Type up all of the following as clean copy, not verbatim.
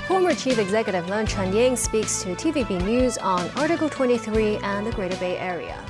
Former Chief Executive Leung Chun-ying speaks to TVB News on Article 23 and the Greater Bay Area.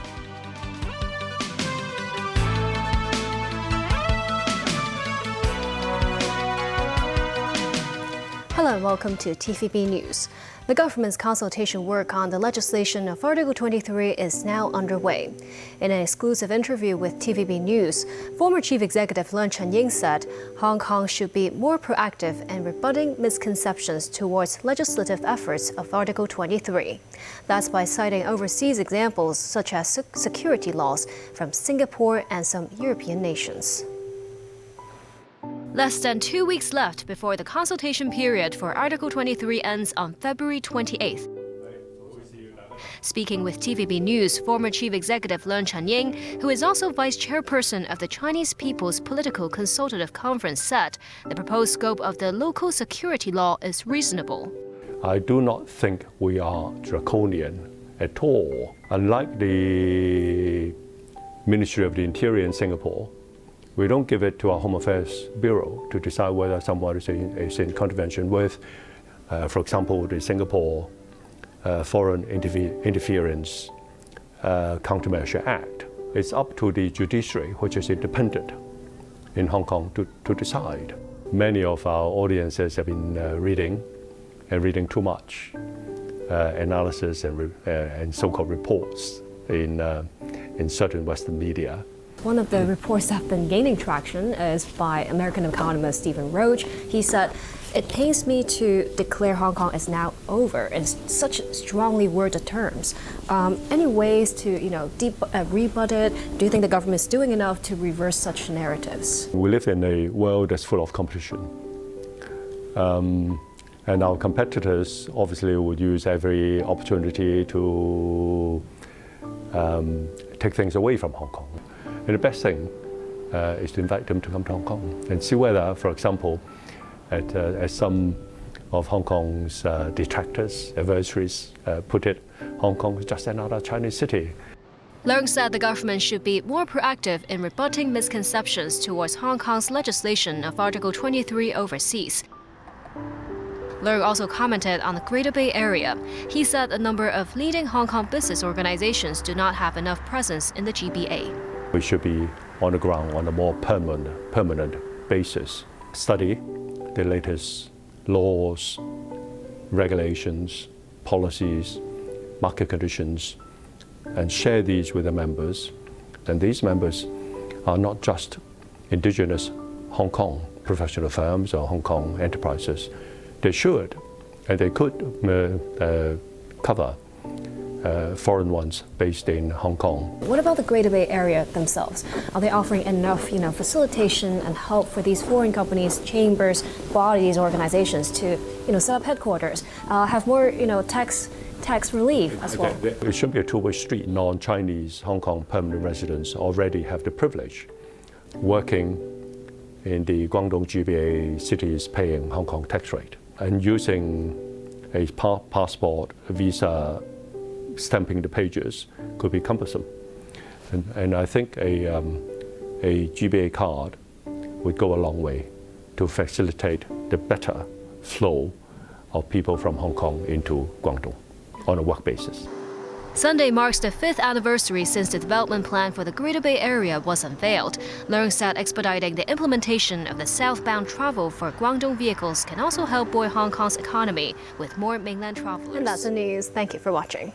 Hello and welcome to TVB News. The government's consultation work on the legislation of Article 23 is now underway. In an exclusive interview with TVB News, former Chief Executive Leung Chun-ying said Hong Kong should be more proactive in rebutting misconceptions towards legislative efforts of Article 23. That's by citing overseas examples such as security laws from Singapore and some European nations. Less than 2 weeks left before the consultation period for Article 23 ends on February 28th. Speaking with TVB News, former Chief Executive Leung Chun-ying, who is also Vice Chairperson of the Chinese People's Political Consultative Conference, said the proposed scope of the local security law is reasonable. I do not think we are draconian at all. Unlike the Ministry of the Interior in Singapore, we don't give it to our Home Affairs Bureau to decide whether someone is in contravention with, for example, the Singapore Foreign Interference Countermeasure Act. It's up to the judiciary, which is independent in Hong Kong, to decide. Many of our audiences have been reading too much analysis and so-called reports in certain Western media. One of the reports that have been gaining traction is by American economist Stephen Roach. He said, "It pains me to declare Hong Kong is now over in such strongly worded terms." Any ways to, rebut it? Do you think the government is doing enough to reverse such narratives? We live in a world that's full of competition. And our competitors obviously would use every opportunity to take things away from Hong Kong. And the best thing is to invite them to come to Hong Kong and see whether, for example, as some of Hong Kong's detractors, adversaries put it, Hong Kong is just another Chinese city. Leung said the government should be more proactive in rebutting misconceptions towards Hong Kong's legislation of Article 23 overseas. Leung also commented on the Greater Bay Area. He said a number of leading Hong Kong business organizations do not have enough presence in the GBA. We should be on the ground on a more permanent basis. Study the latest laws, regulations, policies, market conditions, and share these with the members. And these members are not just indigenous Hong Kong professional firms or Hong Kong enterprises. They should, and they could cover foreign ones based in Hong Kong. What about the Greater Bay Area themselves? Are they offering enough, facilitation and help for these foreign companies, chambers, bodies, organizations to, set up headquarters, have more, tax relief as well? It should be a two-way street. Non-Chinese Hong Kong permanent residents already have the privilege working in the Guangdong GBA cities paying Hong Kong tax rate and using a passport, a visa, stamping the pages could be cumbersome. And I think a GBA card would go a long way to facilitate the better flow of people from Hong Kong into Guangdong on a work basis. Sunday marks the 5th anniversary since the development plan for the Greater Bay Area was unveiled. Leung said expediting the implementation of the southbound travel for Guangdong vehicles can also help buoy Hong Kong's economy with more mainland travelers. And that's the news. Thank you for watching.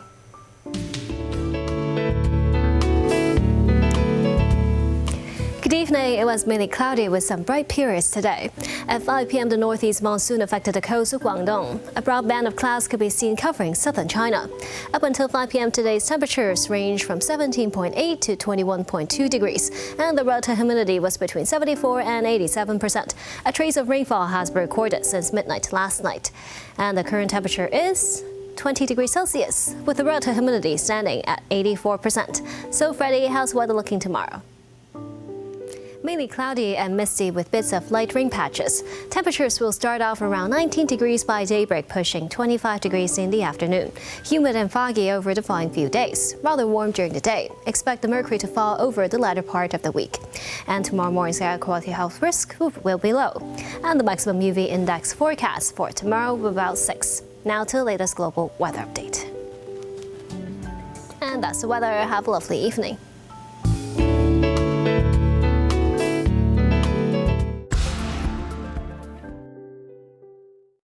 Good evening. It was mainly cloudy with some bright periods today. At 5 p.m., the northeast monsoon affected the coast of Guangdong. A broad band of clouds could be seen covering southern China. Up until 5 p.m. today's temperatures range from 17.8 to 21.2 degrees, and the relative humidity was between 74 and 87%. A trace of rainfall has been recorded since midnight last night. And the current temperature is 20 degrees Celsius, with the relative humidity standing at 84%. So, Freddie, how's weather looking tomorrow? Mainly cloudy and misty with bits of light rain patches. Temperatures will start off around 19 degrees by daybreak, pushing 25 degrees in the afternoon. Humid and foggy over the following few days. Rather warm during the day. Expect the mercury to fall over the latter part of the week. And tomorrow morning's air quality health risk will be low. And the maximum UV index forecast for tomorrow will be about 6. Now to the latest global weather update. And that's the weather. Have a lovely evening.